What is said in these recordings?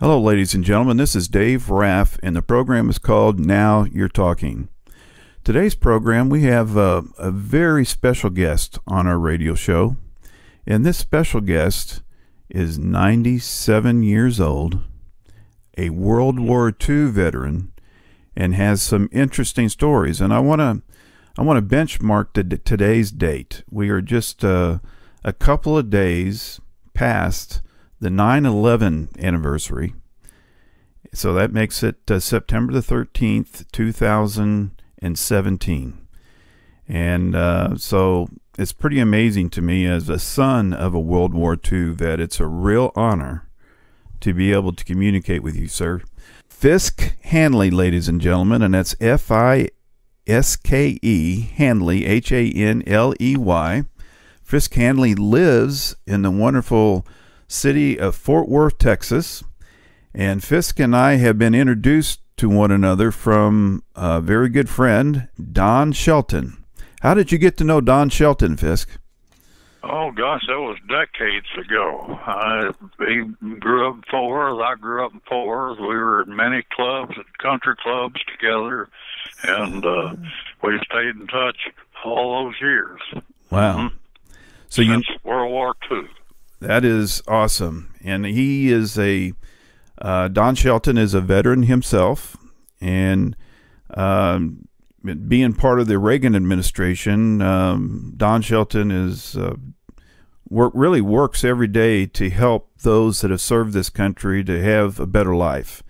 Hello, ladies and gentlemen. This is Dave Raff, and the program is called Now You're Talking. Today's program, we have a very special guest on our radio show, and this special guest is 97 years old, a World War II veteran, and has some interesting stories. And I want to benchmark today's date. We are just a couple of days past the 9/11 anniversary. So that makes it September the 13th, 2017. And so it's pretty amazing to me as a son of a World War II vet. It's a real honor to be able to communicate with you, sir. Fiske Hanley, ladies and gentlemen, and that's Fiske, Hanley, Hanley. Fiske Hanley lives in the wonderful city of Fort Worth, Texas, and Fiske and I have been introduced to one another from a very good friend, Don Shelton. How did you get to know Don Shelton, Fiske? Oh, gosh, that was decades ago. He grew up in Fort Worth. I grew up in Fort Worth. We were in many clubs and country clubs together, and we stayed in touch all those years. Wow. So Since World War II. That is awesome. And he is Don Shelton is a veteran himself, and being part of the Reagan administration, Don Shelton really works every day to help those that have served this country to have a better life.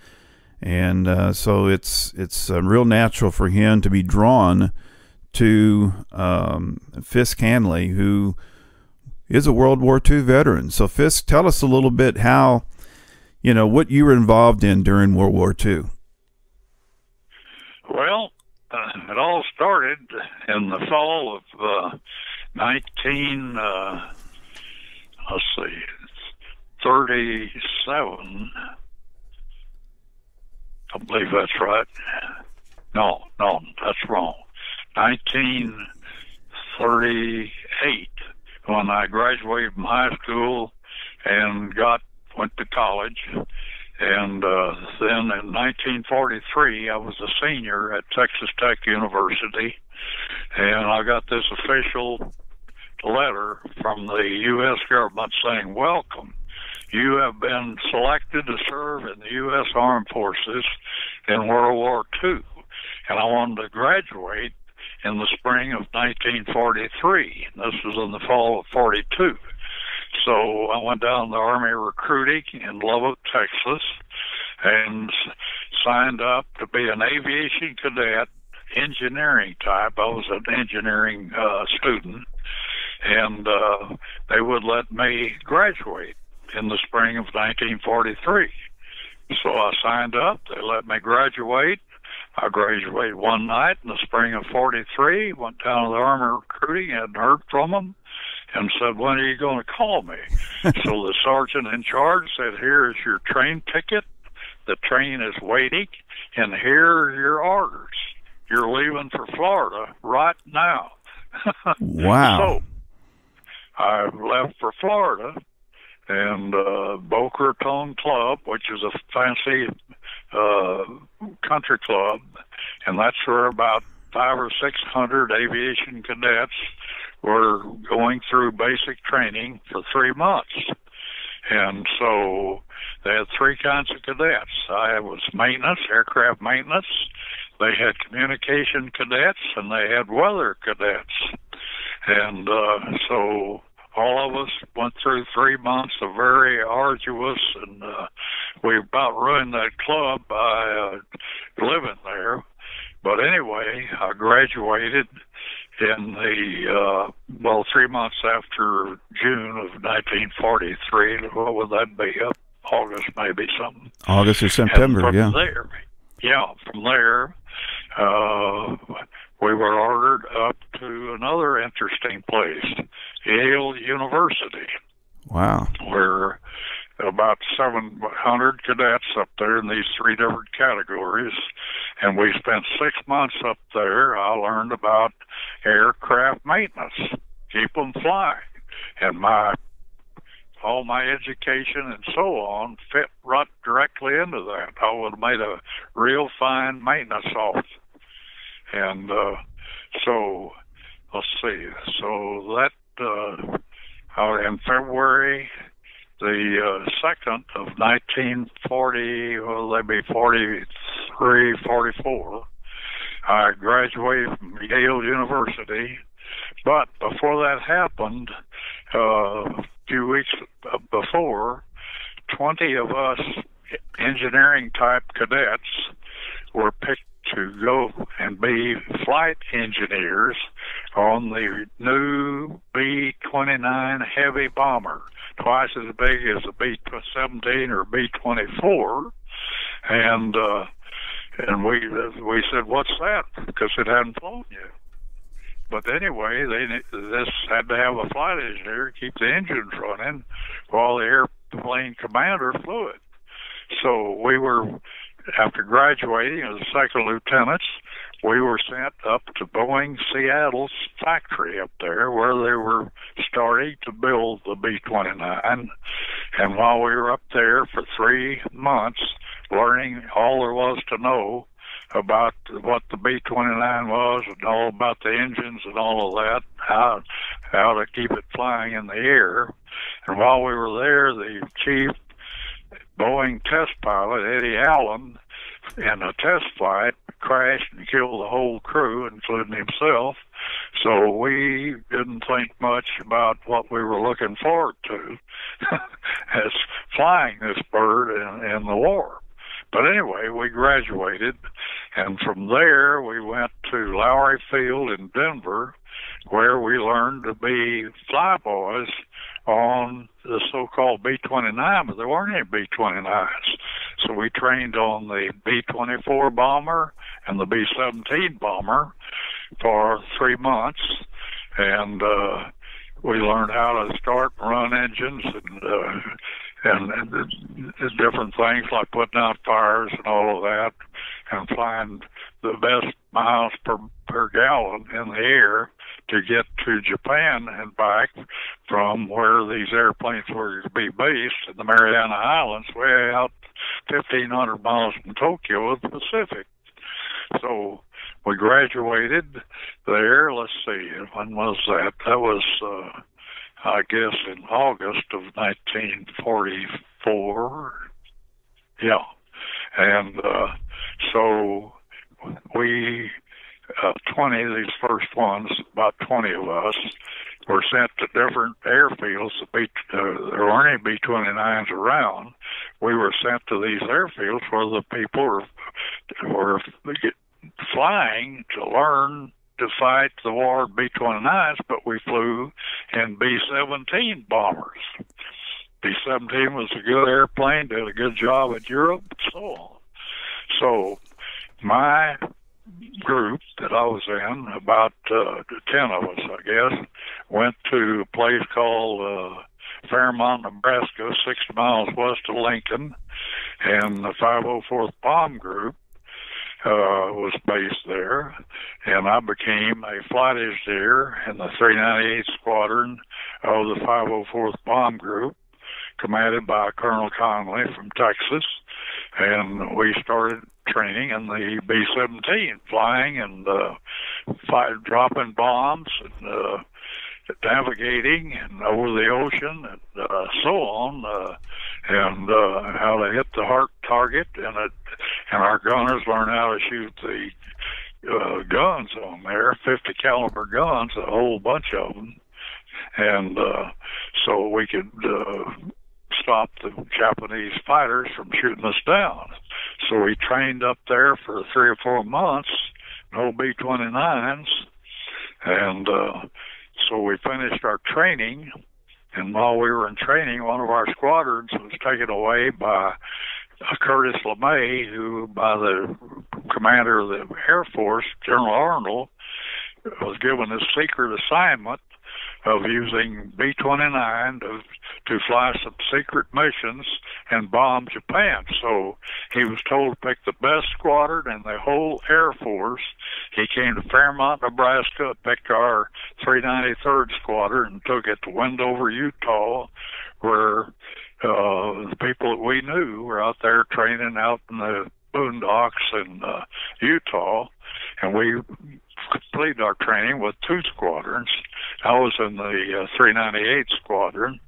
And so it's real natural for him to be drawn to Fiske Hanley, who is a World War II veteran. So Fiske, tell us a little bit how, what you were involved in during World War II. Well, it all started in the fall of 37. I believe that's right. No, that's wrong. 1938. When I graduated from high school and went to college. And then in 1943, I was a senior at Texas Tech University, and I got this official letter from the U.S. government saying, "Welcome. You have been selected to serve in the U.S. Armed Forces in World War II." And I wanted to graduate in the spring of 1943. This was in the fall of 42. So I went down to the Army recruiting in Lubbock, Texas, and signed up to be an aviation cadet, engineering type. I was an engineering student, and they would let me graduate in the spring of 1943. So I signed up. They let me graduate. I graduated one night in the spring of 43, went down to the Army recruiting, hadn't heard from them, and said, "When are you going to call me?" So the sergeant in charge said, "Here is your train ticket. The train is waiting, and here are your orders. You're leaving for Florida right now." Wow. So I left for Florida, and Boca Raton Club, which is a fancy country club, and that's where about 500 or 600 aviation cadets were going through basic training for 3 months. And so they had three kinds of cadets. I was maintenance, aircraft maintenance. They had communication cadets, and they had weather cadets. And so all of us went through 3 months of very arduous, and we about ruined that club by living there. But anyway, I graduated in the 3 months after June of 1943. What would that be? August, maybe something. August or September, from yeah. From there, we were ordered up to another interesting place, Yale University. Wow. Where about 700 cadets up there in these three different categories, and we spent 6 months up there. I learned about aircraft maintenance, keep them flying, and my all my education and so on fit right directly into that. I would have made a real fine maintenance officer. And so, let's see. So that in February the 2nd of 1940, well, that'd be 43, 44, I graduated from Yale University. But before that happened, a few weeks before, 20 of us engineering-type cadets were picked to go and be flight engineers on the new B-29 heavy bomber, twice as big as a B-17 or B-24. And we said, "What's that?" Because it hadn't flown yet. But anyway, this had to have a flight engineer keep the engines running while the airplane commander flew it. So we were, after graduating as second lieutenants, we were sent up to Boeing Seattle's factory up there where they were starting to build the B-29. And while we were up there for 3 months, learning all there was to know about what the B-29 was and all about the engines and all of that, how to keep it flying in the air. And while we were there, the chief Boeing test pilot, Eddie Allen, in a test flight, crashed and killed the whole crew, including himself. So we didn't think much about what we were looking forward to as flying this bird in the war. But anyway, we graduated, and from there we went to Lowry Field in Denver, where we learned to be flyboys on the so-called B-29, but there weren't any B-29s. So we trained on the B-24 bomber and the B-17 bomber for 3 months, and we learned how to start and run engines and different things like putting out fires and all of that, and flying the best miles per gallon in the air to get to Japan and back from where these airplanes were to be based in the Mariana Islands, way out 1,500 miles from Tokyo in the Pacific. So we graduated there. Let's see, when was that? That was I guess in August of 1944. Yeah. And so we, 20 of these first ones, about 20 of us, were sent to different airfields. There weren't any B-29s around. We were sent to these airfields where the people were flying to learn to fight the war B-29s, but we flew in B-17 bombers. B-17 was a good airplane, did a good job in Europe, and so on. So my group that I was in, about 10 of us, I guess, went to a place called Fairmont, Nebraska, 60 miles west of Lincoln, and the 504th Bomb Group was based there, and I became a flight engineer in the 398th Squadron of the 504th Bomb Group, commanded by Colonel Conley from Texas, and we started training in the B-17, flying and dropping bombs and navigating and over the ocean and so on, and how to hit the heart target, and our gunners learned how to shoot the guns on there, 50 caliber guns, a whole bunch of them, and so we could stop the Japanese fighters from shooting us down. So we trained up there for 3 or 4 months, no B-29s, and so we finished our training, and while we were in training, one of our squadrons was taken away by Curtis LeMay, who, by the commander of the Air Force, General Arnold, was given a secret assignment of using B-29 to fly some secret missions and bomb Japan. So he was told to pick the best squadron in the whole Air Force. He came to Fairmont, Nebraska, picked our 393rd Squadron and took it to Wendover, Utah, where the people that we knew were out there training out in the boondocks in Utah, and we completed our training with 2 squadrons. I was in the 398th Squadron,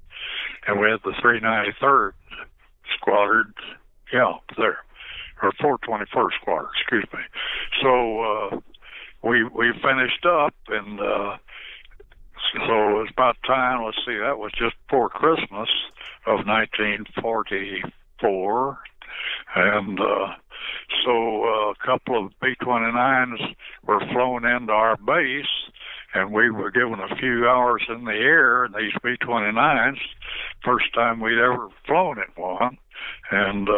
and we had the 393rd Squadron, there, or 421st Squadron, excuse me. So we finished up, and so it was about time, let's see, that was just before Christmas of 1944, and so a couple of B-29s were flown into our base, and we were given a few hours in the air in these B-29s, first time we'd ever flown in one, and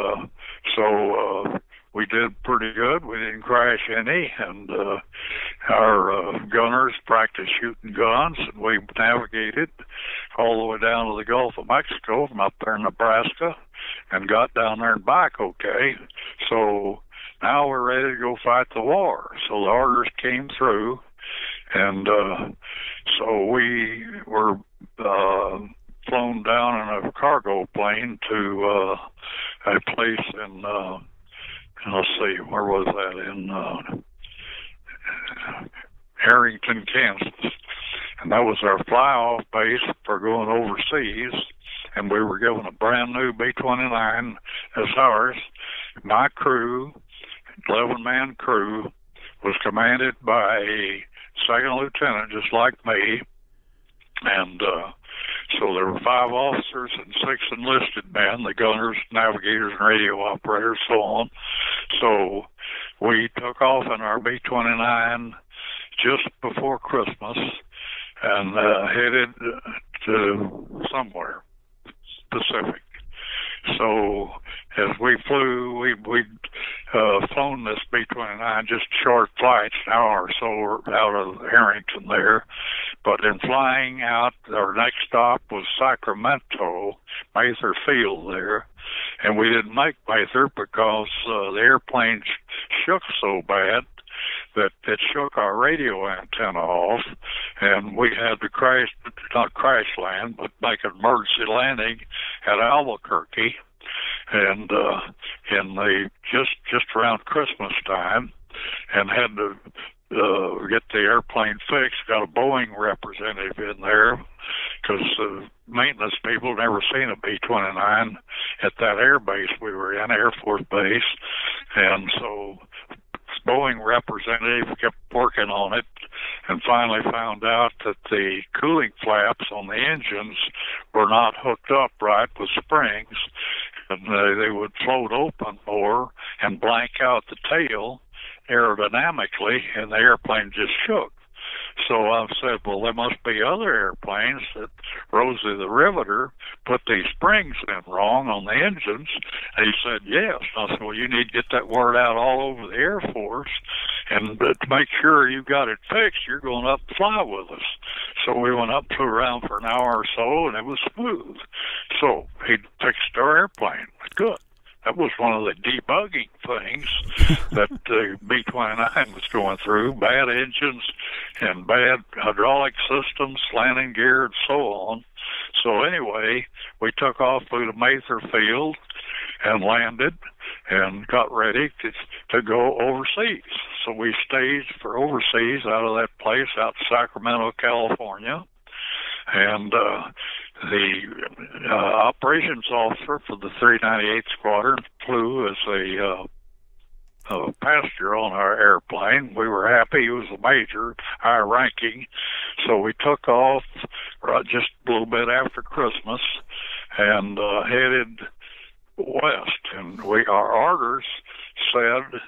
so we did pretty good. We didn't crash any, and our gunners practiced shooting guns, and we navigated all the way down to the Gulf of Mexico from up there in Nebraska, and got down there and back okay. So now we're ready to go fight the war. So the orders came through, and so we were flown down in a cargo plane to a place in, let's see, where was that? In Harrington, Kansas. And that was our fly-off base for going overseas. And we were given a brand new B-29 as ours. My crew, 11-man crew, was commanded by a second lieutenant just like me. And so there were 5 officers and 6 enlisted men, the gunners, navigators, and radio operators, so on. So we took off in our B-29 just before Christmas and headed to somewhere Pacific. So as we flew, we'd flown this B-29 just short flights, an hour or so out of Harrington there. But in flying out, our next stop was Sacramento, Mather Field there. And we didn't make Mather because the airplane shook so bad that it shook our radio antenna off, and we had to not crash land, but make an emergency landing at Albuquerque, and in the just around Christmas time, and had to get the airplane fixed. Got a Boeing representative in there because the maintenance people never seen a B-29 at that air base we were in, Air Force Base, and so Boeing representative kept working on it and finally found out that the cooling flaps on the engines were not hooked up right with springs, and they would float open more and blank out the tail aerodynamically, and the airplane just shook. So I said, well, there must be other airplanes that Rosie the Riveter put these springs in wrong on the engines. And he said, yes. And I said, well, you need to get that word out all over the Air Force, and to make sure you got it fixed, you're going up to fly with us. So we went up, flew around for an hour or so, and it was smooth. So he fixed our airplane. Good. That was one of the debugging things that the B-29 was going through, bad engines and bad hydraulic systems, landing gear, and so on. So anyway, we took off, flew to Mather Field, and landed and got ready to go overseas. So we staged for overseas out of that place out in Sacramento, California. And the operations officer for the 398th Squadron flew as a passenger on our airplane. We were happy. He was a major, high ranking. So we took off just a little bit after Christmas and headed west. And our orders said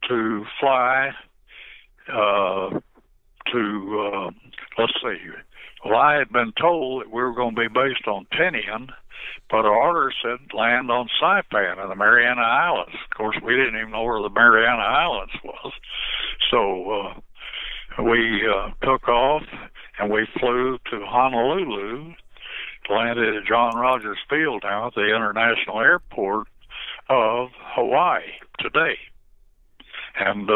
to fly let's see. Well, I had been told that we were going to be based on Tinian, but our order said land on Saipan in the Mariana Islands. Of course, we didn't even know where the Mariana Islands was. So we took off, and we flew to Honolulu, landed at John Rogers Field now at the International Airport of Hawaii today. And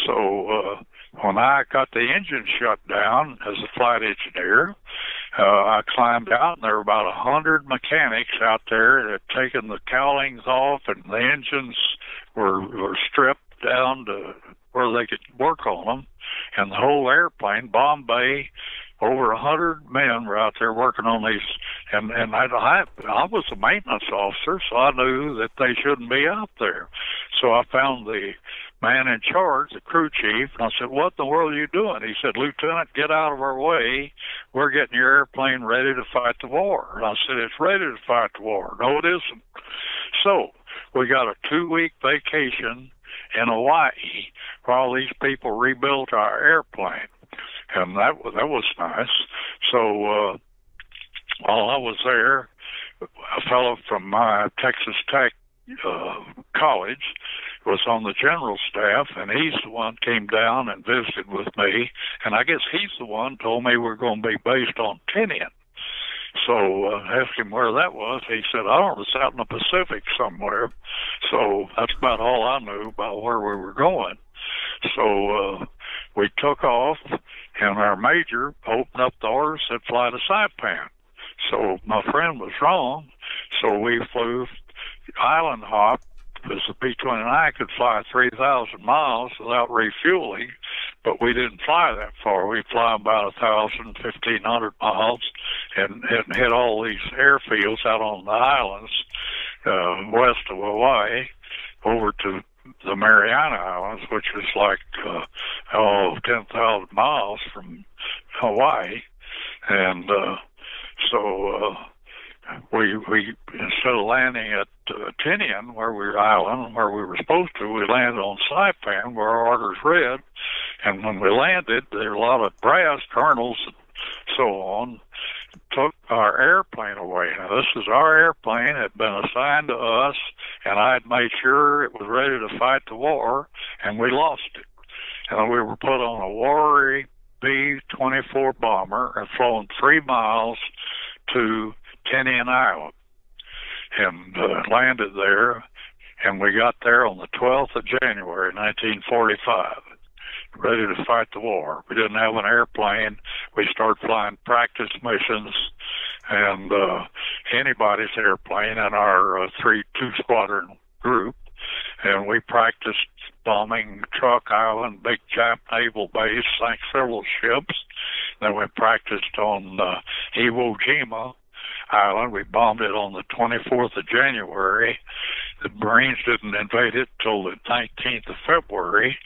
so when I got the engine shut down as a flight engineer, I climbed out, and there were about 100 mechanics out there that had taken the cowlings off, and the engines were stripped down to where they could work on them. And the whole airplane, Bombay, over 100 men were out there working on these. And I was a maintenance officer, so I knew that they shouldn't be out there. So I found the man in charge, the crew chief, and I said, "What in the world are you doing?" He said, "Lieutenant, get out of our way. We're getting your airplane ready to fight the war." And I said, "It's ready to fight the war." "No, it isn't." So we got a 2-week vacation in Hawaii while these people rebuilt our airplane. And that was nice. So while I was there, a fellow from my Texas Tech college was on the general staff, and he's the one came down and visited with me, and I guess he's the one told me we're going to be based on Tinian. So asked him where that was. He said, "I don't know, it's out in the Pacific somewhere." So that's about all I knew about where we were going. So we took off, and our major opened up the order, said fly to Saipan. So my friend was wrong, so we flew island hop, because the B-29 could fly 3,000 miles without refueling, but we didn't fly that far. We fly about 1,000, 1,500 miles and hit all these airfields out on the islands west of Hawaii over to the Mariana Islands, which is like 10,000 miles from Hawaii. And so we instead of landing at Tinian, where we were supposed to, we landed on Saipan, where our orders read. And when we landed, there were a lot of brass colonels and so on took our airplane away. Now, this is our airplane, it had been assigned to us, and I had made sure it was ready to fight the war, and we lost it. And we were put on a Warrior B-24 bomber and flown 3 miles to Tinian Island and landed there, and we got there on the 12th of January, 1945. Ready to fight the war. We didn't have an airplane. We started flying practice missions and anybody's airplane in our 3-2 squadron group. And we practiced bombing Truk Island, big Jap naval base, sank several ships. Then we practiced on Iwo Jima Island. We bombed it on the 24th of January. The Marines didn't invade it till the 19th of February.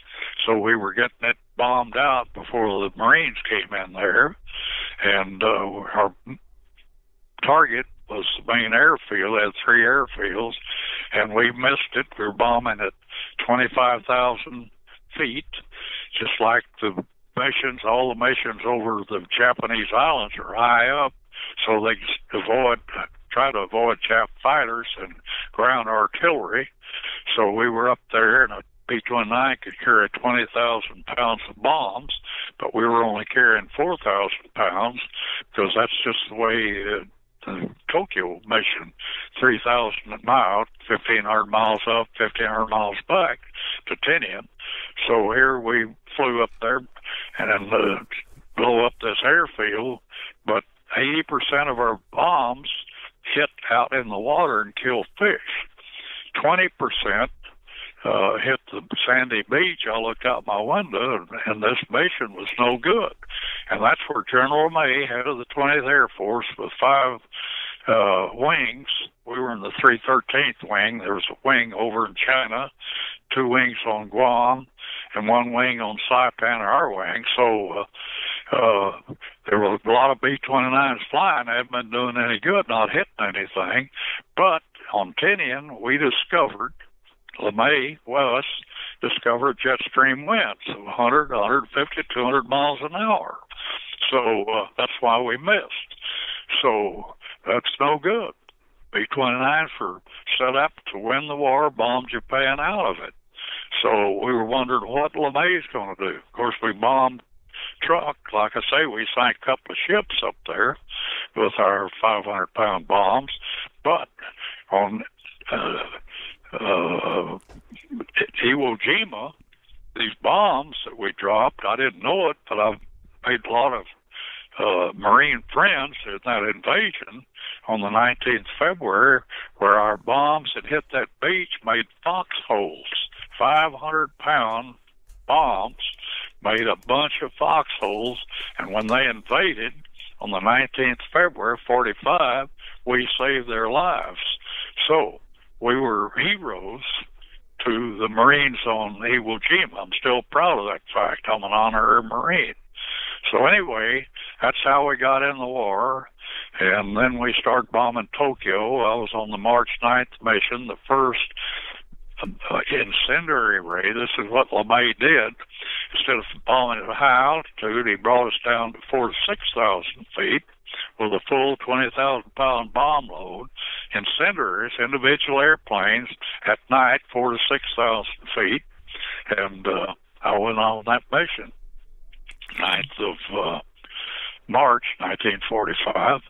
So we were getting it bombed out before the Marines came in there. And our target was the main airfield. It had 3 airfields, and we missed it. We were bombing at 25,000 feet, just like the missions. All the missions over the Japanese islands are high up, so they try to avoid Jap fighters and ground artillery. So we were up there, and a B-29 could carry 20,000 pounds of bombs, but we were only carrying 4,000 pounds because that's just the way the Tokyo mission, 3,000 a mile, 1,500 miles up, 1,500 miles back to Tinian. So here we flew up there and blew up this airfield, but 80% of our bombs hit out in the water and killed fish. 20% hit the sandy beach. I looked out my window, and this mission was no good. And that's where General May, head of the 20th Air Force, with 5 wings. We were in the 313th wing. There was a wing over in China, 2 wings on Guam, and 1 wing on Saipan, our wing. So there were a lot of B-29s flying. They hadn't been doing any good, not hitting anything. But on Tinian, we discovered, LeMay West discovered jet stream winds of 100, 150, 200 miles an hour. So that's why we missed. So that's no good. B-29s were set up to win the war, bomb Japan out of it. So we were wondering what LeMay's going to do. Of course, we bombed Truk. Like I say, we sank a couple of ships up there with our 500-pound bombs. But on Iwo Jima, these bombs that we dropped, I didn't know it, but I've made a lot of Marine friends in that invasion on the 19th February, where our bombs had hit that beach, made foxholes. 500-pound bombs made a bunch of foxholes, and when they invaded on the 19th February, 45, we saved their lives. So we were heroes to the Marines on Iwo Jima. I'm still proud of that fact. I'm an honorary Marine. So anyway, that's how we got in the war. And then we started bombing Tokyo. I was on the March 9th mission, the first incendiary raid. This is what LeMay did. Instead of bombing at high altitude, he brought us down to 4,000 to 6,000 feet with a full 20,000-pound bomb load, incendiaries, individual airplanes at night, 4,000 to 6,000 feet. And I went on that mission. 9th of March 1945,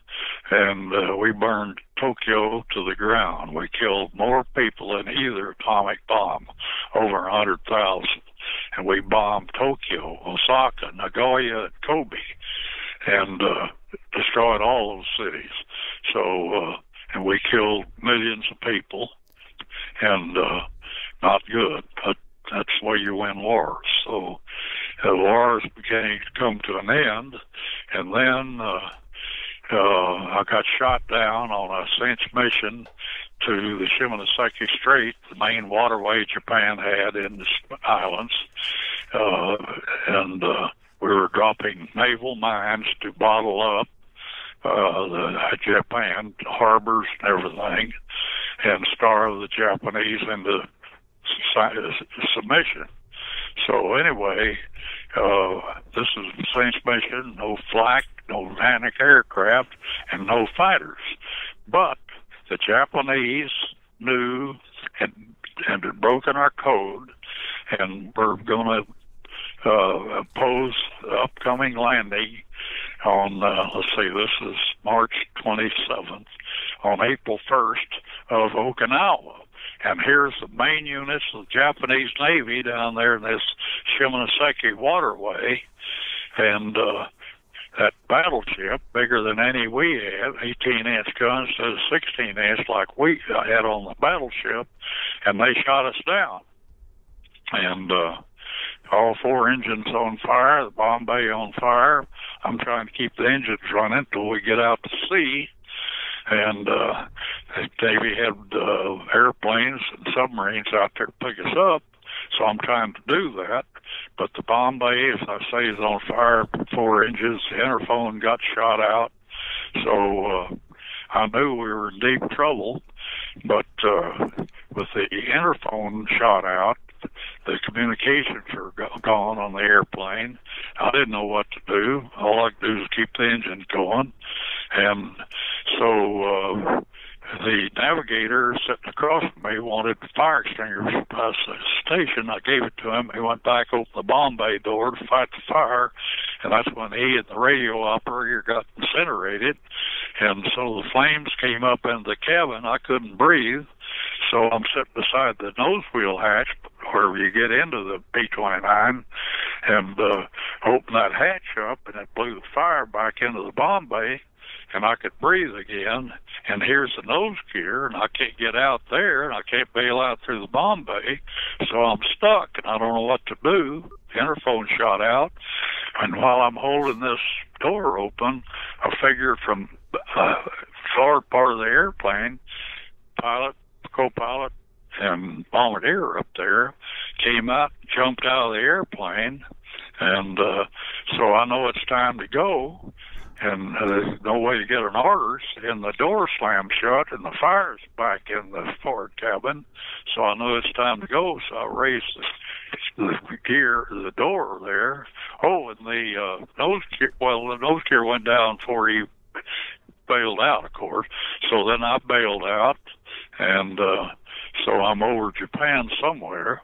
and we burned Tokyo to the ground. We killed more people than either atomic bomb, over 100,000. And we bombed Tokyo, Osaka, Nagoya, and Kobe, and destroyed all those cities. So, and we killed millions of people, and not good, but that's the way you win wars. So the wars began to come to an end, and then I got shot down on a cinch mission to the Shimonoseki Strait, the main waterway Japan had in the islands, and we were dropping naval mines to bottle up the Japan harbors and everything, and starve the Japanese into submission. So anyway, this is the cinch mission, no flak, no panic aircraft, and no fighters. But the Japanese knew and had broken our code, and were going to oppose the upcoming landing on, let's see, this is March 27th, on April 1st of Okinawa. And here's the main units of the Japanese Navy down there in this Shimonoseki waterway. And that battleship, bigger than any we had, 18-inch guns to 16-inch like we had on the battleship, and they shot us down. And all four engines on fire, the bomb bay on fire. I'm trying to keep the engines running till we get out to sea. And the Navy had airplanes and submarines out there to pick us up, so I'm trying to do that. But the bomb bay, as I say, is on fire, four engines. The interphone got shot out, so I knew we were in deep trouble. But with the interphone shot out, the communications were gone on the airplane. I didn't know what to do. All I could do was keep the engine going. And so the navigator sitting across from me wanted fire extinguishers past the station. I gave it to him. He went back, opened the bomb bay door to fight the fire, and that's when he and the radio operator got incinerated. And so the flames came up into the cabin. I couldn't breathe. So I'm sitting beside the nose wheel hatch where you get into the B-29 and open that hatch up, and it blew the fire back into the bomb bay, and I could breathe again. And here's the nose gear, and I can't get out there, and I can't bail out through the bomb bay, so I'm stuck, and I don't know what to do. The interphone shot out, and while I'm holding this door open, a figure from forward part of the airplane, pilot, co-pilot, and bombardier up there, came out, jumped out of the airplane, and so I know it's time to go, and there's no way to get an orders, and the door slammed shut, and the fire's back in the forward cabin, so I know it's time to go, so I raised the gear, the door there. Oh, and the nose gear, well, the nose gear went down before he bailed out, of course, so then I bailed out, and so I'm over Japan somewhere,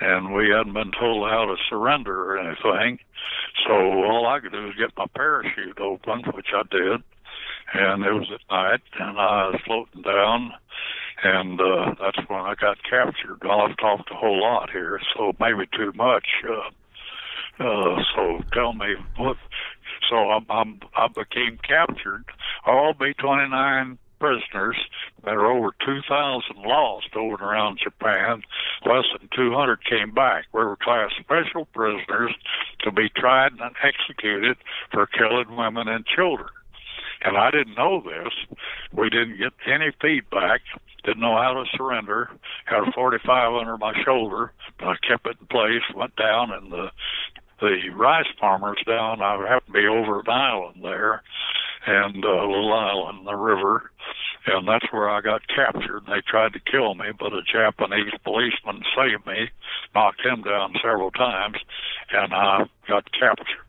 and we hadn't been told how to surrender or anything. So all I could do was get my parachute open, which I did, and it was at night, and I was floating down, and that's when I got captured. I've talked a whole lot here, so maybe too much. So tell me, what So I became captured. All B-29 prisoners. There were over 2,000 lost over and around Japan. Less than 200 came back. We were classed special prisoners to be tried and executed for killing women and children. And I didn't know this. We didn't get any feedback. Didn't know how to surrender. Had a 45 under my shoulder, but I kept it in place. Went down, and the rice farmers down, I happened to be over an island there, and a little island in the river, and that's where I got captured. They tried to kill me, but a Japanese policeman saved me, knocked him down several times, and I got captured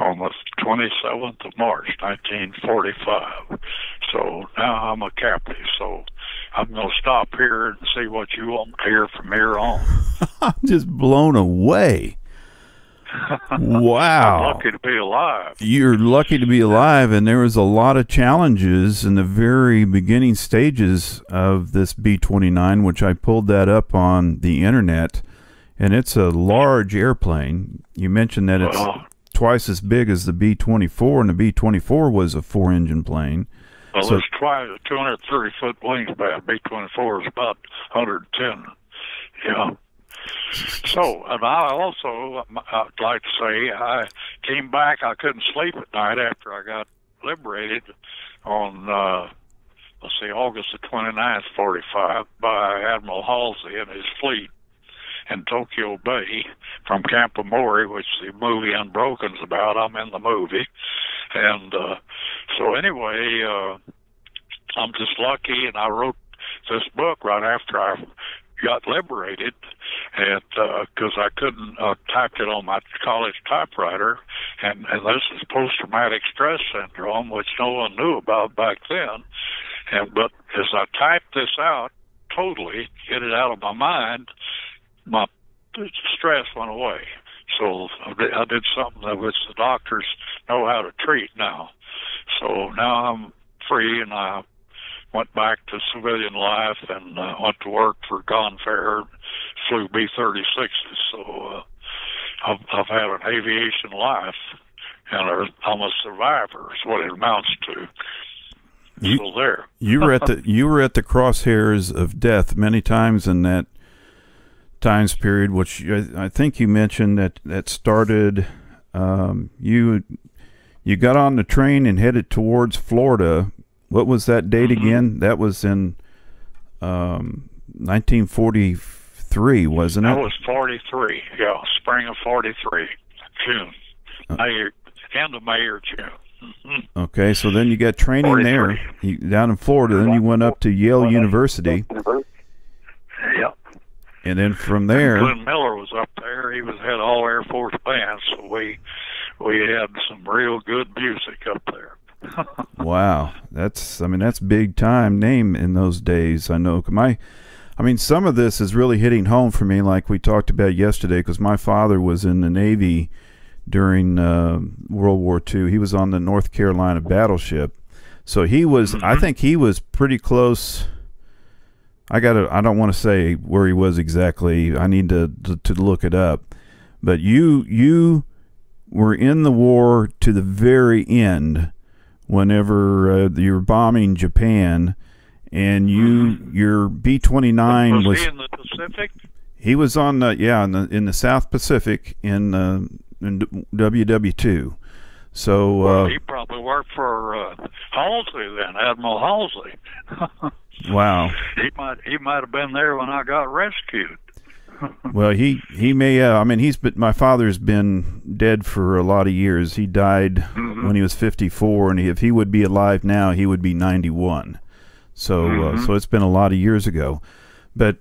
on the 27th of March, 1945. So now I'm a captive, so I'm going to stop here and see what you want to hear from here on. I'm just blown away. Wow. I'm lucky to be alive. You're lucky to be alive, and there was a lot of challenges in the very beginning stages of this B-29, which I pulled that up on the internet, and it's a large airplane. You mentioned that it's twice as big as the B-24, and the B-24 was a 4-engine plane. Well, so, it's twice, 230-foot wingspan. B-24 is about 110. Yeah. So, and I also, I'd like to say, I came back. I couldn't sleep at night after I got liberated on, August the 29th, 45, by Admiral Halsey and his fleet in Tokyo Bay from Camp Amori, which the movie Unbroken's about. I'm in the movie. And so anyway, I'm just lucky, and I wrote this book right after I got liberated, and because I couldn't type it on my college typewriter, and this is post-traumatic stress syndrome, which no one knew about back then. But as I typed this out totally, get it out of my mind, my stress went away. So I did something that which the doctors know how to treat now. So now I'm free, and I went back to civilian life and went to work for Gonfair, flew B-36s. So I've had an aviation life, and I'm a survivor is what it amounts to. So there. You were at the crosshairs of death many times in that times period, which I think you mentioned that started. You got on the train and headed towards Florida. What was that date again? That was in 1943, wasn't it? That was 43. Yeah, spring of 43, June, end of May or June. Okay, so then you got training 43. There down in Florida. Then you went up to Yale University. Yep. And then from there, Glenn Miller was up there. He was head of all Air Force bands, so we had some real good music up there. Wow, that's big time name in those days. I know some of this is really hitting home for me, like we talked about yesterday, because my father was in the Navy during World War II. He was on the North Carolina battleship, so he was. I think he was pretty close. I don't want to say where he was exactly. I need to look it up. But you were in the war to the very end. Whenever you were bombing Japan, and your B-29 was he in the Pacific? He was on in the South Pacific in WW2. So he probably worked for Halsey then, Admiral Halsey. Wow. He might have been there when I got rescued. Well, he may. My father's been dead for a lot of years. He died when he was 54, and if he would be alive now, he would be 91. So, so it's been a lot of years ago. But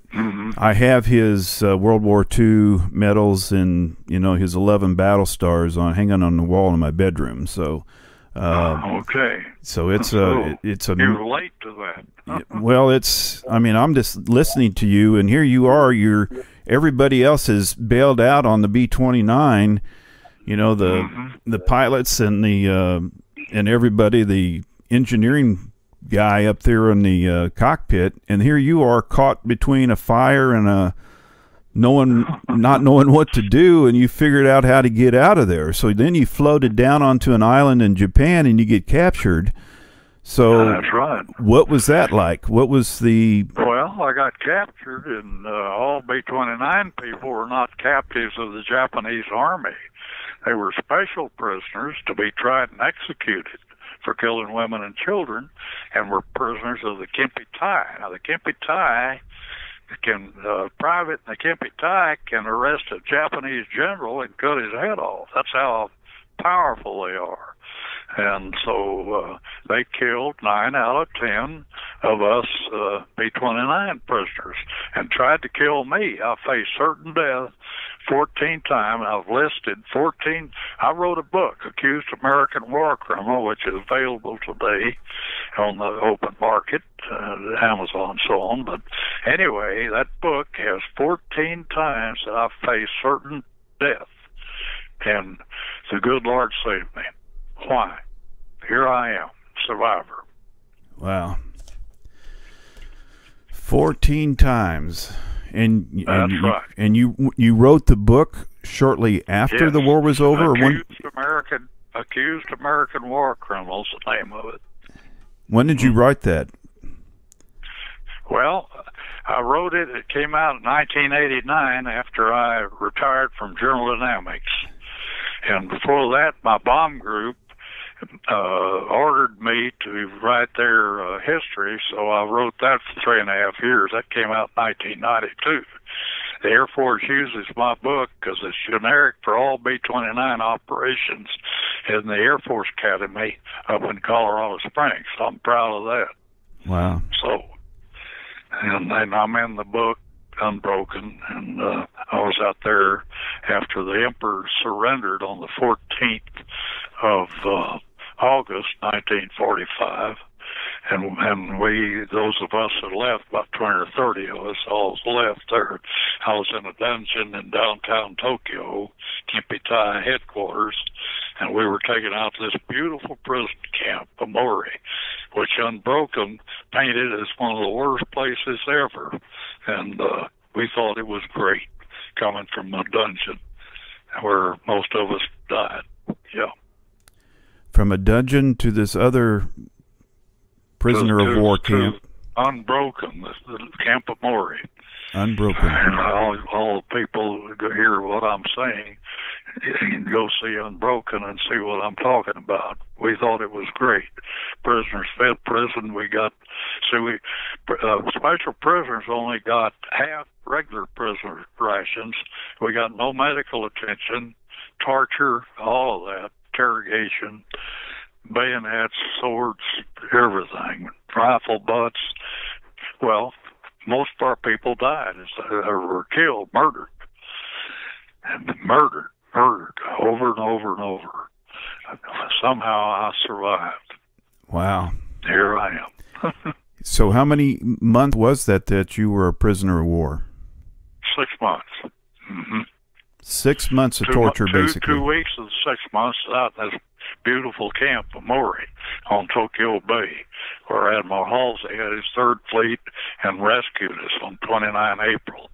I have his World War II medals and his 11 battle stars hanging on the wall in my bedroom. So, okay. So it's you relate to that. Well, I'm just listening to you, and here you are. Everybody else has bailed out on the B-29. The pilots and the and everybody, the engineering guy up there in the cockpit, and here you are caught between a fire and not knowing what to do, and you figured out how to get out of there. So then you floated down onto an island in Japan, and you get captured. So that's right. What was that like? What was the... Well, I got captured, and all B-29 people were not captives of the Japanese Army. They were special prisoners to be tried and executed for killing women and children, and were prisoners of the Kempi-Tai. Now, the Kempi-Tai private in the Kempi-Tai can arrest a Japanese general and cut his head off. That's how powerful they are. And so they killed 9 out of 10 of us B-29 prisoners and tried to kill me. I faced certain death 14 times. I've listed 14. I wrote a book, Accused American War Criminal, which is available today on the open market, Amazon and so on. But anyway, that book has 14 times that I've faced certain death. And the good Lord saved me. Why? Here I am, survivor. Wow. 14 times. And that's right. And you wrote the book shortly after the war was over? Accused American War Criminals, the name of it. When did you write that? Well, I wrote it. It came out in 1989 after I retired from General Dynamics. And before that, my bomb group ordered me to write their history, so I wrote that for 3.5 years. That came out in 1992. The Air Force uses my book because it's generic for all B-29 operations in the Air Force Academy up in Colorado Springs. So I'm proud of that. Wow. So, and I'm in the book, Unbroken, and I was out there after the Emperor surrendered on the 14th of August 1945, and we, those of us that left, about 20 or 30 of us, all left there. I was in a dungeon in downtown Tokyo, Kempi-Tai headquarters, and we were taken out to this beautiful prison camp, Amori, which Unbroken painted as one of the worst places ever. And we thought it was great coming from a dungeon where most of us died. Yeah. From a dungeon to this other prisoner of war camp. Unbroken, the Camp of Maury. Unbroken. And all the people who hear what I'm saying, you can go see Unbroken and see what I'm talking about. We thought it was great. Prisoners fed prison. We got, special prisoners only got half regular prisoner rations. We got no medical attention, torture, all of that, interrogation, bayonets, swords, everything, rifle butts. Well, most of our people died, were killed, murdered, over and over and over. Somehow I survived. Wow. Here I am. So how many months was that you were a prisoner of war? 6 months. Mm-hmm. 6 months of torture, basically. 2 weeks of the 6 months out in this beautiful camp of Mori on Tokyo Bay, where Admiral Halsey had his Third Fleet and rescued us on 29 April.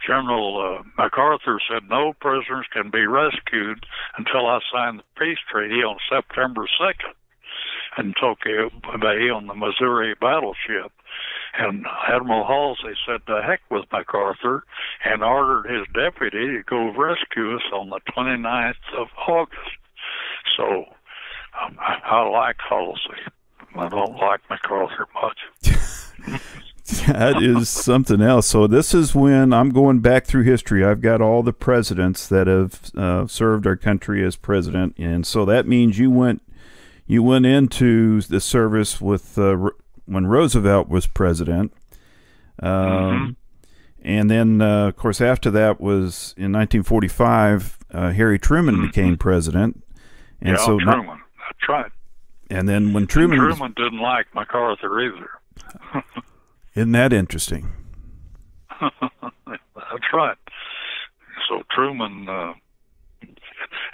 General MacArthur said no prisoners can be rescued until I sign the peace treaty on September 2nd in Tokyo Bay on the Missouri battleship. And Admiral Halsey said to heck with MacArthur and ordered his deputy to go rescue us on the 29th of August. So I like Halsey. I don't like MacArthur much. That is something else. So this is when I'm going back through history. I've got all the presidents that have served our country as president, and so that means you went into the service with when Roosevelt was president, and then of course after that was in 1945 Harry Truman became president, and so Truman. That's right. And then when Truman didn't like MacArthur either. Isn't that interesting? That's right. So Truman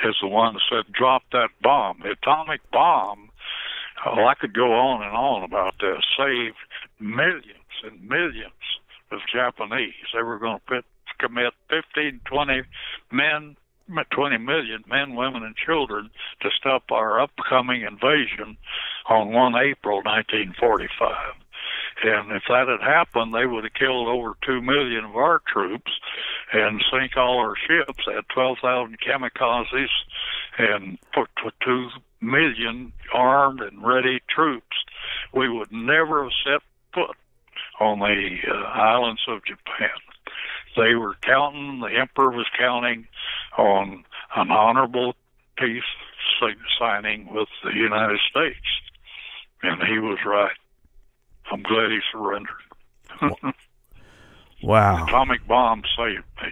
is the one that said, drop that bomb. The atomic bomb, I could go on and on about this, saved millions and millions of Japanese. They were going to commit 20 men, 20 million men, women, and children to stop our upcoming invasion on 1 April 1945. And if that had happened, they would have killed over 2 million of our troops and sink all our ships. They had 12,000 kamikazes and put 2 million armed and ready troops. We would never have set foot on the islands of Japan. They were counting, the emperor was counting on an honorable peace signing with the United States. And he was right. I'm glad he surrendered. Wow. The atomic bomb saved me.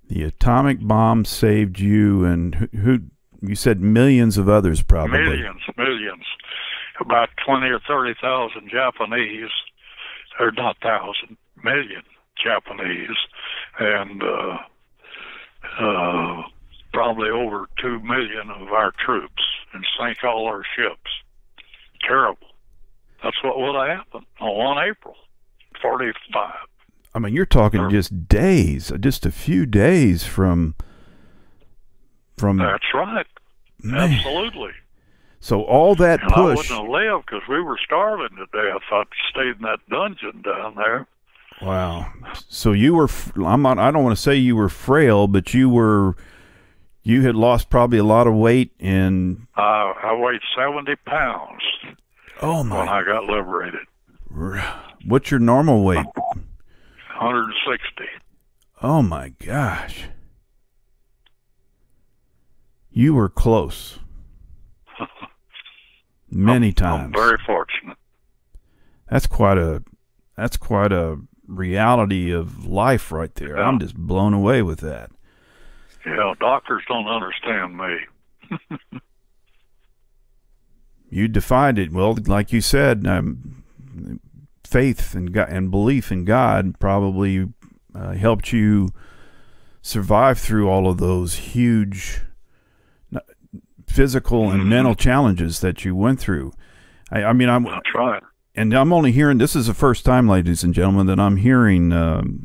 The atomic bomb saved you, and who you said millions of others, probably. Millions. About 20 or 30,000 Japanese, or not thousand, million Japanese, and probably over 2 million of our troops, and sank all our ships. Terrible. That's what would have happened on 1 April 45. I mean, you're talking just days, just a few days from. That's right. Man. Absolutely. So all that and push. I wouldn't have lived because we were starving to death. I stayed in that dungeon down there. Wow. So you were. I don't want to say you were frail, but you were. You had lost probably a lot of weight, and I weighed 70 pounds. Oh my! When I got liberated. What's your normal weight? 160. Oh my gosh! You were close. Many times. I'm very fortunate. That's quite a reality of life right there. Yeah. I'm just blown away with that. Yeah, doctors don't understand me. You defined it well, like you said. Faith and God, and belief in God probably helped you survive through all of those huge physical and mental challenges that you went through. I'm right. And I'm only hearing. This is the first time, ladies and gentlemen, that I'm hearing.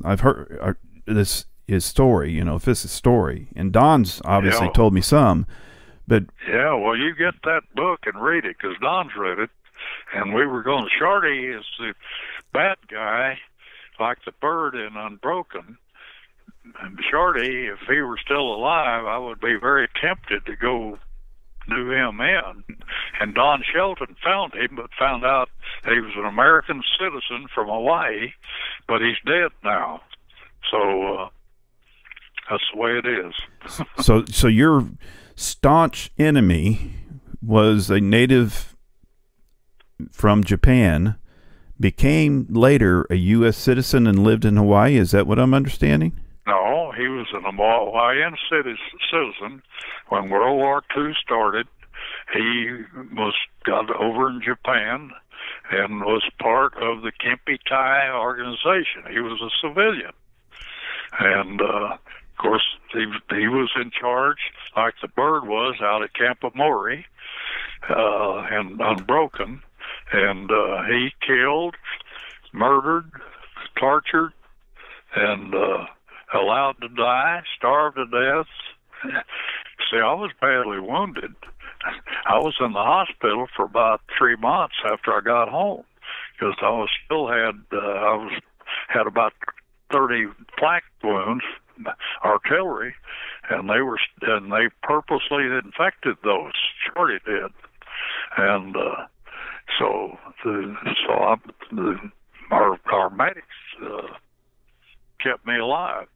I've heard his story. If it's a story, and Don's obviously told me some. But yeah, well, you get that book and read it because Don's read it, and we were going. Shorty is the bad guy, like the bird in Unbroken. And Shorty, if he were still alive, I would be very tempted to go do him in. And Don Shelton found him, but found out that he was an American citizen from Hawaii, but he's dead now. So that's the way it is. So your staunch enemy was a native from Japan, became later a U.S. citizen and lived in Hawaii. Is that what I'm understanding? No, he was an Hawaiian citizen. When World War II started, he got over in Japan and was part of the Kempitai organization. He was a civilian. And, of course, he was in charge, like the bird was, out at Camp Amori and Unbroken. And he killed, murdered, tortured, and allowed to die, starved to death. See, I was badly wounded. I was in the hospital for about 3 months after I got home because I had about 30 flak wounds, artillery, and they purposely infected those. Shorty did, and our medics kept me alive.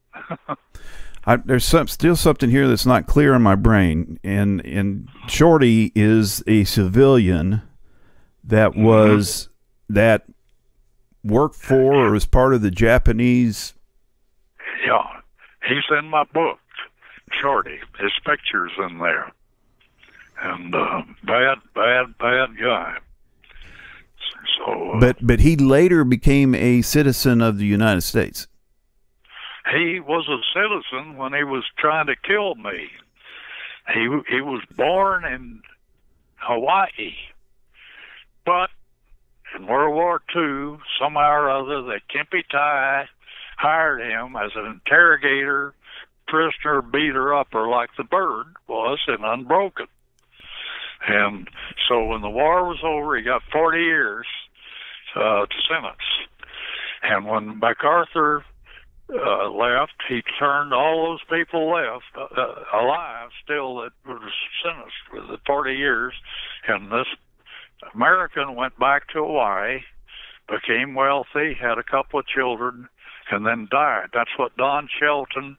There's still something here that's not clear in my brain, and Shorty is a civilian that was that worked for or was part of the Japanese. Yeah, he's in my book, Shorty. His picture's in there, and bad guy. So, but he later became a citizen of the United States. He was a citizen when he was trying to kill me. He was born in Hawaii, but in World War II, somehow or other, that Kempy Ty hired him as an interrogator, prisoner, beater upper, like the Bird was in Unbroken. And so when the war was over, he got 40 years to sentence. And when MacArthur left, he turned all those people left alive still that were sentenced with the 40 years. And this American went back to Hawaii, became wealthy, had a couple of children, and then died. That's what Don Shelton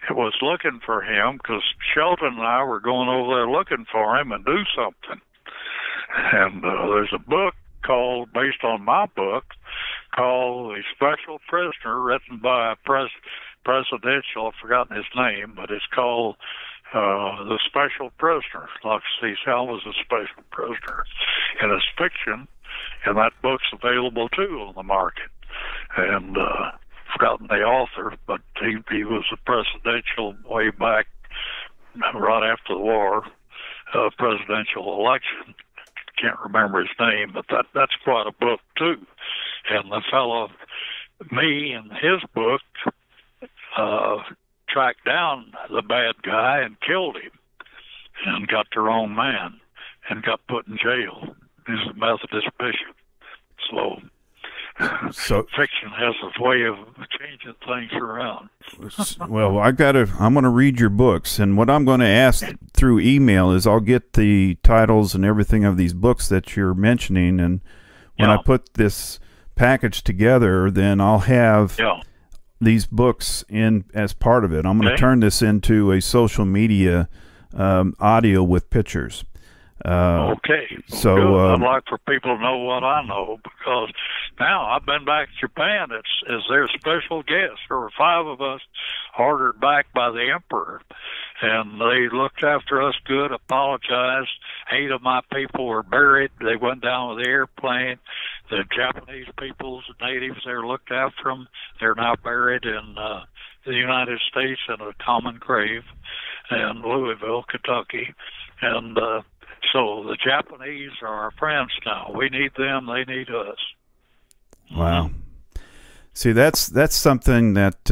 was looking for him, because Shelton and I were going over there looking for him and do something. And there's a book based on my book, called The Special Prisoner, written by a presidential, I've forgotten his name, but it's called The Special Prisoner. Like Fiske Hanley was a special prisoner. And it's fiction, and that book's available too on the market. And forgotten the author, but he was a presidential way back, right after the war, presidential election. Can't remember his name, but that's quite a book too. And the fellow, me and his book, tracked down the bad guy and killed him, and got their own man, and got put in jail. He's a Methodist bishop. So fiction has a way of changing things around. Well, I'm going to read your books, and what I'm going to ask through email is I'll get the titles and everything of these books that you're mentioning, and when I put this package together, then I'll have these books in as part of it. I'm going to turn this into a social media audio with pictures. So I'd like for people to know what I know, because now I've been back to Japan as their special guest. There were 5 of us ordered back by the emperor, and they looked after us good, apologized. 8 of my people were buried. They went down with the airplane. The Japanese peoples, the natives there, looked after them. They're now buried in the United States in a common grave in Louisville, Kentucky. And so the Japanese are our friends now. We need them, they need us. Wow. See, that's something that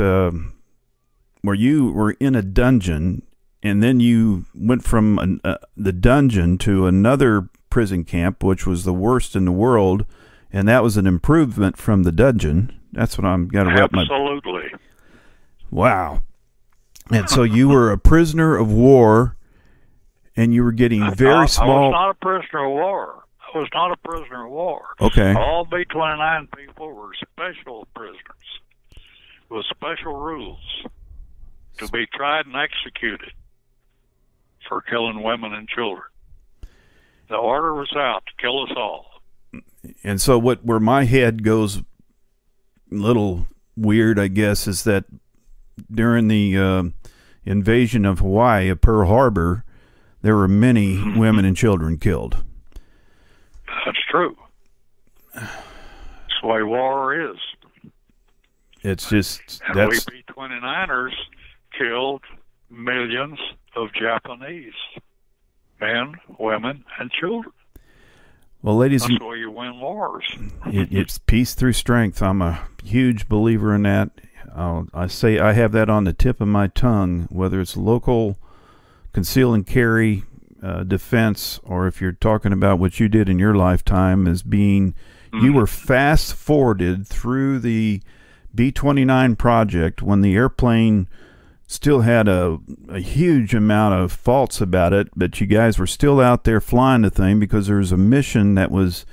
where you were in a dungeon, and then you went from the dungeon to another prison camp, which was the worst in the world, and that was an improvement from the dungeon. That's what I'm got to wrap my... Absolutely. Wow. And so you were a prisoner of war, and you were getting very small... I was not a prisoner of war. I was not a prisoner of war. Okay. All B-29 people were special prisoners with special rules to be tried and executed for killing women and children. The order was out to kill us all. And so where my head goes a little weird, I guess, is that during the invasion of Hawaii at Pearl Harbor, there were many women and children killed. That's true. That's the way war is. It's just... And we B-29ers killed millions of Japanese men, women, and children. Well, ladies, that's the way you win wars. It's peace through strength. I'm a huge believer in that. I say I have that on the tip of my tongue, whether it's local conceal and carry defense, or if you're talking about what you did in your lifetime as being, you were fast forwarded through the B-29 project when the airplane still had a huge amount of faults about it, but you guys were still out there flying the thing because there was a mission that was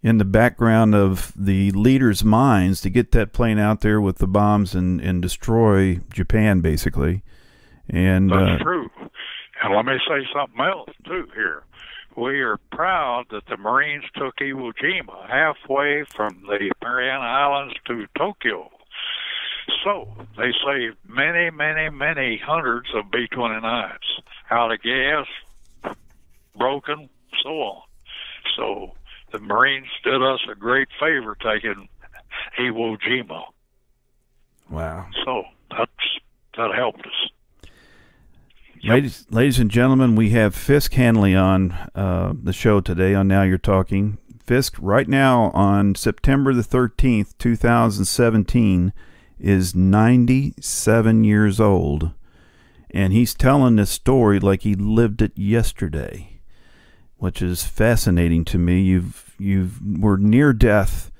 in the background of the leaders' minds to get that plane out there with the bombs and destroy Japan, basically. And that's true. And let me say something else, too, here. We are proud that the Marines took Iwo Jima, halfway from the Mariana Islands to Tokyo. So they saved many, many, many hundreds of B-29s out of gas, broken, so on. So the Marines did us a great favor taking Iwo Jima. Wow. So that helped us. Ladies and gentlemen, we have Fiske Hanley on the show today on Now You're Talking. Fisk, right now on September the 13th, 2017, is 97 years old. And he's telling this story like he lived it yesterday, which is fascinating to me. You were near death,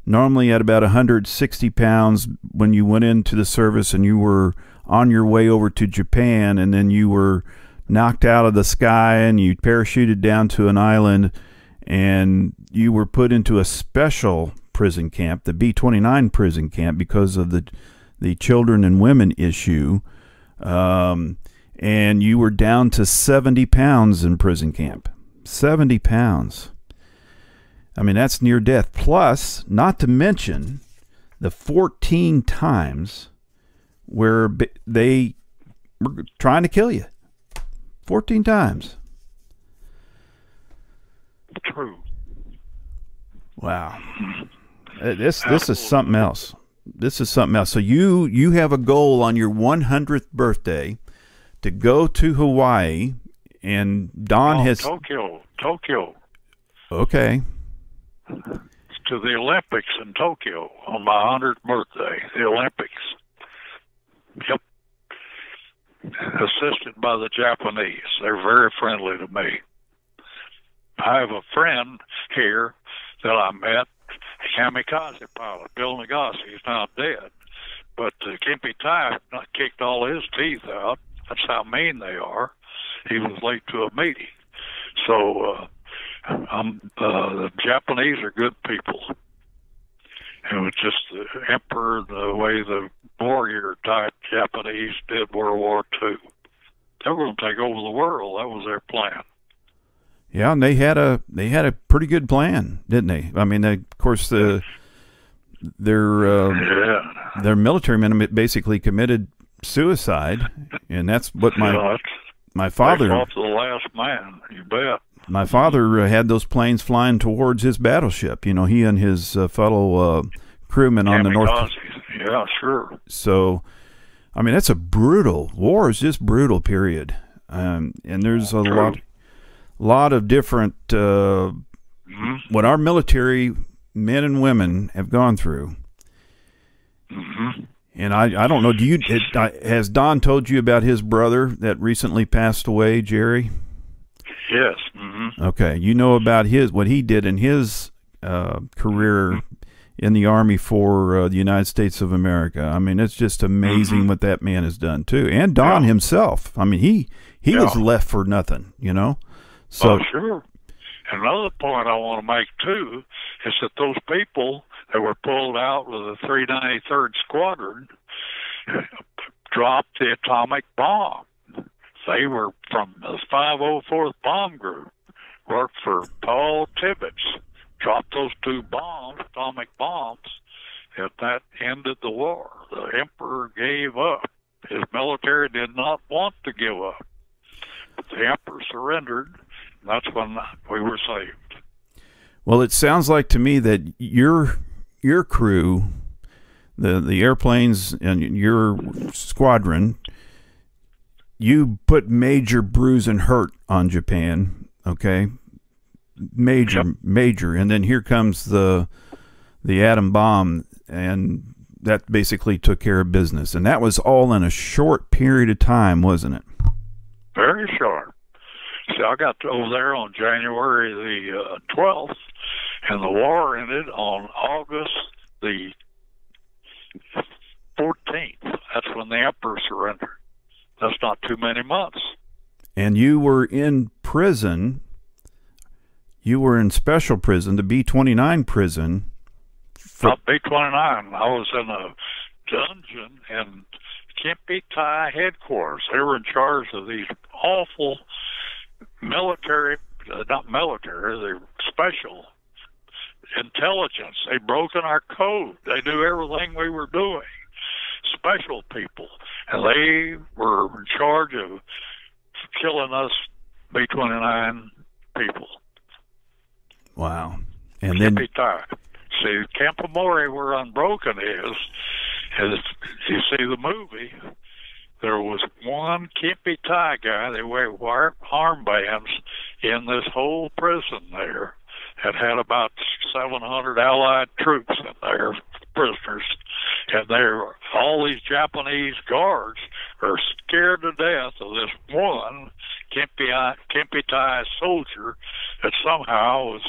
normally at about 160 pounds when you went into the service, and you were on your way over to Japan, and then you were knocked out of the sky and you parachuted down to an island, and you were put into a special prison camp, the B-29 prison camp, because of the children and women issue. And you were down to 70 pounds in prison camp. 70 pounds. I mean, that's near death. Plus, not to mention the 14 times where they were trying to kill you. 14 times. True. Wow. This is something else. This is something else. So you have a goal on your 100th birthday to go to Hawaii, and Don has Tokyo. Okay. To the Olympics in Tokyo on my 100th birthday. The Olympics. Yep. Assisted by the Japanese. They're very friendly to me. I have a friend here that I met, a kamikaze pilot, Bill Nagase. He's now dead. But Kempe Tai kicked all his teeth out. That's how mean they are. He was late to a meeting. So the Japanese are good people. It was just the emperor, the way the warrior type Japanese did World War II. They were going to take over the world. That was their plan. Yeah, and they had a pretty good plan, didn't they? I mean, of course, their military men basically committed suicide, and that's what my father. They fought to the last man. You bet. My father had those planes flying towards his battleship. You know, he and his fellow crewmen on the North. Yeah, sure. So, I mean, that's a brutal war. Is just brutal. Period. And there's a lot of different what our military men and women have gone through. Mm-hmm. And I don't know. Has Don told you about his brother that recently passed away, Jerry? Yes. Mm-hmm. Okay, you know about what he did in his career in the Army for the United States of America. I mean, it's just amazing what that man has done too, and Don himself. I mean, he was left for nothing, you know. So sure. Another point I want to make too is that those people that were pulled out with the 393rd Squadron dropped the atomic bomb. They were from the 504th Bomb Group, worked for Paul Tibbets, dropped those two atomic bombs, and that ended the war. The emperor gave up. His military did not want to give up. But the emperor surrendered, and that's when we were saved. Well, it sounds like to me that your crew, the airplanes and your squadron, you put major bruise and hurt on Japan, okay? Major. And then here comes the atom bomb, and that basically took care of business. And that was all in a short period of time, wasn't it? Very short. See, I got over there on January the 12th, and the war ended on August the 14th. That's when the emperor surrendered. That's not too many months. And you were in prison. You were in special prison, the B-29 prison. Not B-29. I was in a dungeon in Kempe Tai headquarters. They were in charge of these awful military, not military, they're special intelligence. They'd broken our code. They knew everything we were doing. Special people, and they were in charge of killing us B-29 people. Wow. And then see, Camp Amore, where Unbroken is you see the movie, there was one Kempe Tai guy. They wear armbands in this whole prison there, had about 700 Allied troops in there, prisoners, and all these Japanese guards are scared to death of this one Kempeitai soldier that somehow was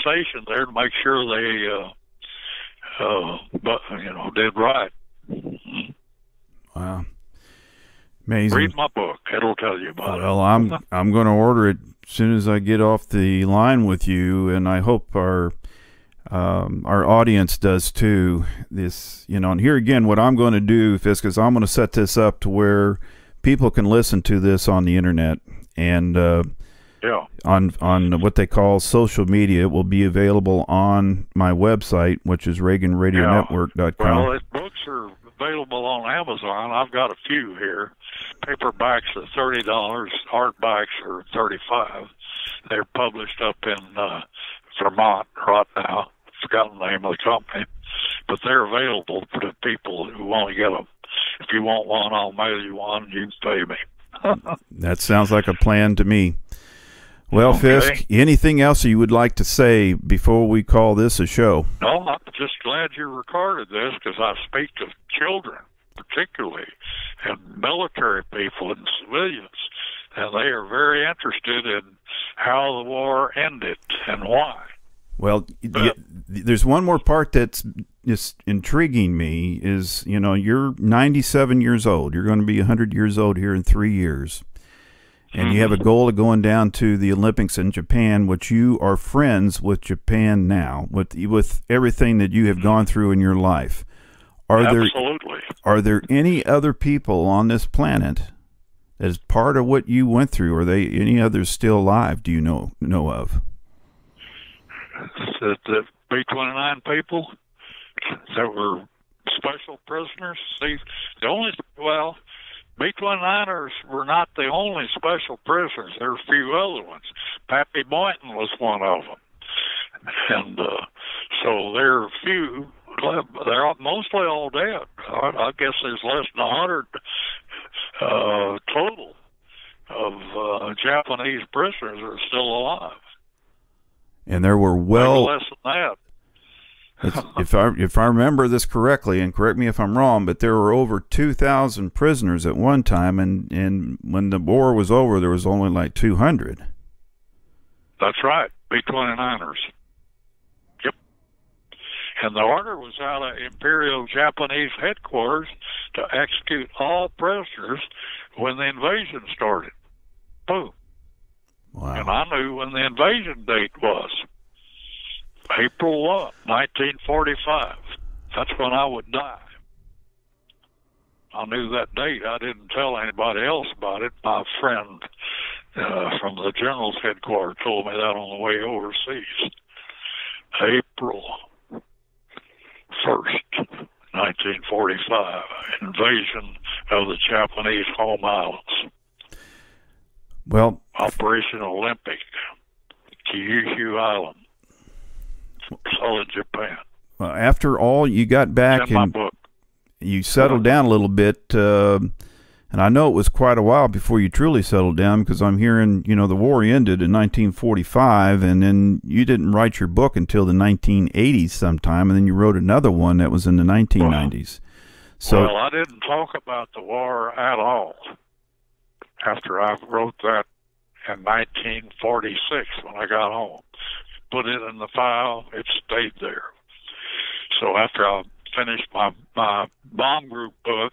stationed there to make sure they, did right. Wow. Amazing. Read my book. It'll tell you about it. Well, I'm going to order it as soon as I get off the line with you, and I hope our audience does too. This, and here again, what I'm going to do, Fiske, is I'm going to set this up to where people can listen to this on the internet and on what they call social media. It will be available on my website, which is ReaganRadioNetwork.com. Well, books are available on Amazon. I've got a few here. Paperbacks are $30. Hardbacks are $35. They're published up in Vermont right now. Forgotten the name of the company, but they're available for the people who want to get them. If you want one, I'll mail you one. You can pay me. That sounds like a plan to me. Well, okay. Fiske, anything else you would like to say before we call this a show? No, I'm just glad you recorded this because I speak to children, particularly, and military people and civilians, and they are very interested in how the war ended and why. Well, there's one more part that's just intriguing me is, you're 97 years old. You're going to be 100 years old here in 3 years. And you have a goal of going down to the Olympics in Japan, which you are friends with Japan now, with everything that you have gone through in your life. Absolutely. Are there any other people on this planet as part of what you went through? Are they any others still alive? Do you know of? The B-29 people that were special prisoners. See, B-29ers were not the only special prisoners. There were a few other ones. Pappy Boynton was one of them. And so there are a few. They're mostly all dead. I guess there's less than 100 total of Japanese prisoners that are still alive. And there were less than that. If I remember this correctly, and correct me if I'm wrong, but there were over 2,000 prisoners at one time, and when the war was over, there was only like 200. That's right, B-29ers. Yep. And the order was out of Imperial Japanese headquarters to execute all prisoners when the invasion started. Boom. Wow. And I knew when the invasion date was. April 1, 1945. That's when I would die. I knew that date. I didn't tell anybody else about it. My friend from the general's headquarters told me that on the way overseas. April 1st, 1945. Invasion of the Japanese home islands. Well, Operation Olympic, Kyushu Island. Solid Japan. After all, you got back and you settled down a little bit, and I know it was quite a while before you truly settled down because I'm hearing, the war ended in 1945, and then you didn't write your book until the 1980s sometime, and then you wrote another one that was in the 1990s. Well, I didn't talk about the war at all after I wrote that in 1946 when I got home. Put it in the file, it stayed there. So after I finished my bomb group book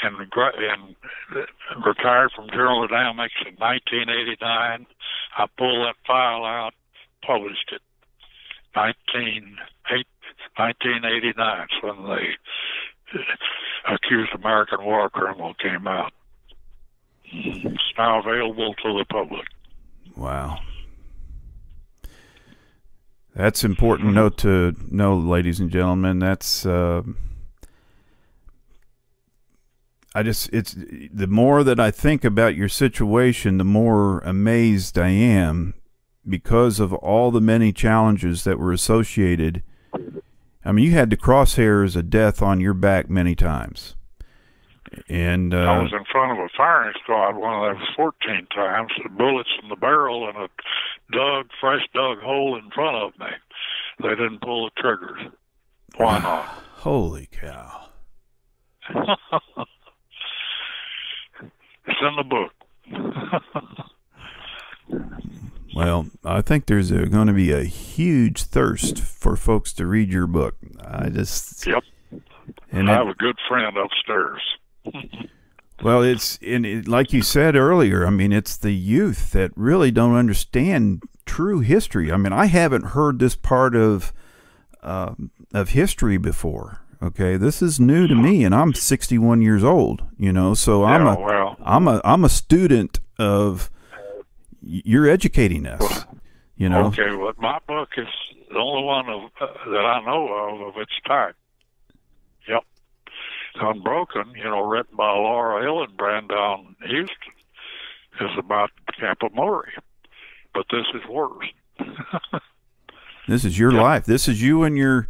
and retired from General Dynamics in 1989, I pulled that file out, published it. 1989 is when the Accused American War Criminal came out. It's now available to the public. Wow. That's important note to know, ladies and gentlemen. That's it's the more that I think about your situation, the more amazed I am because of all the many challenges that were associated. I mean, you had the crosshairs of death on your back many times. And I was in front of a firing squad one of those 14 times. The bullets in the barrel and a fresh dug hole in front of me. They didn't pull the triggers. Why not? Holy cow. It's in the book. Well, I think there's going to be a huge thirst for folks to read your book. Yep. And I have a good friend upstairs. Well, like you said earlier, I mean, it's the youth that really don't understand true history. I mean, I haven't heard this part of history before. Okay, this is new to me, and I'm 61 years old. So I'm a student of. You're educating us. Okay, well, my book is the only one that I know of its type. Yep. Unbroken, written by Laura Hillenbrand down in Houston, is about Camp Murray. But this is worse. This is your life. This is you and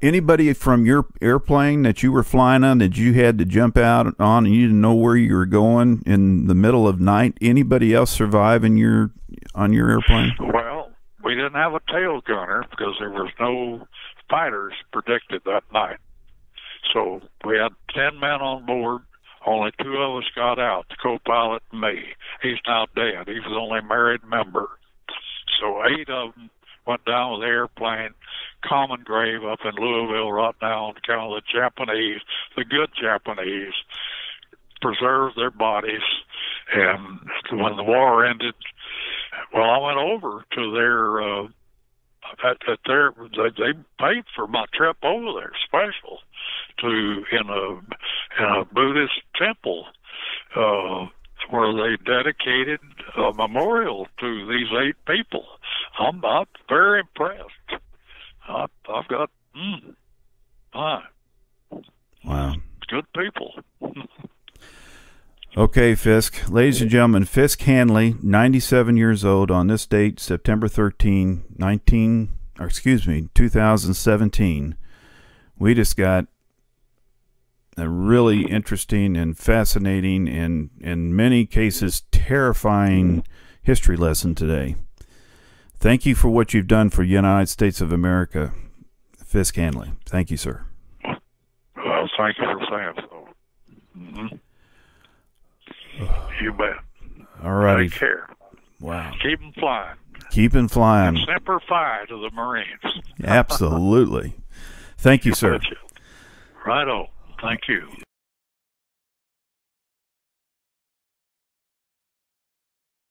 anybody from your airplane that you were flying on that you had to jump out on and you didn't know where you were going in the middle of night. Anybody else survive on your airplane? Well, we didn't have a tail gunner because there was no fighters predicted that night. So we had 10 men on board. Only 2 of us got out, the co-pilot and me. He's now dead. He was the only married member. So 8 of them went down with the airplane, common grave up in Louisville right now on account of the Japanese, the good Japanese, preserved their bodies. And when the war ended, well, I went over to they paid for my trip over there, special, in a Buddhist temple, where they dedicated a memorial to these 8 people. I'm very impressed. I've got, wow, good people. Okay, Fiske. Ladies and gentlemen, Fiske Hanley, 97 years old on this date, September 13, 2017. We just got a really interesting and fascinating and in many cases terrifying history lesson today. Thank you for what you've done for the United States of America, Fiske Hanley. Thank you, sir. Well, thank you for saying so. Mm-hmm. You bet. All righty. Take care. Wow. Keep them flying. Keep them flying. And Semper Fi to the Marines. Absolutely. Thank you, sir. Righto. Thank you.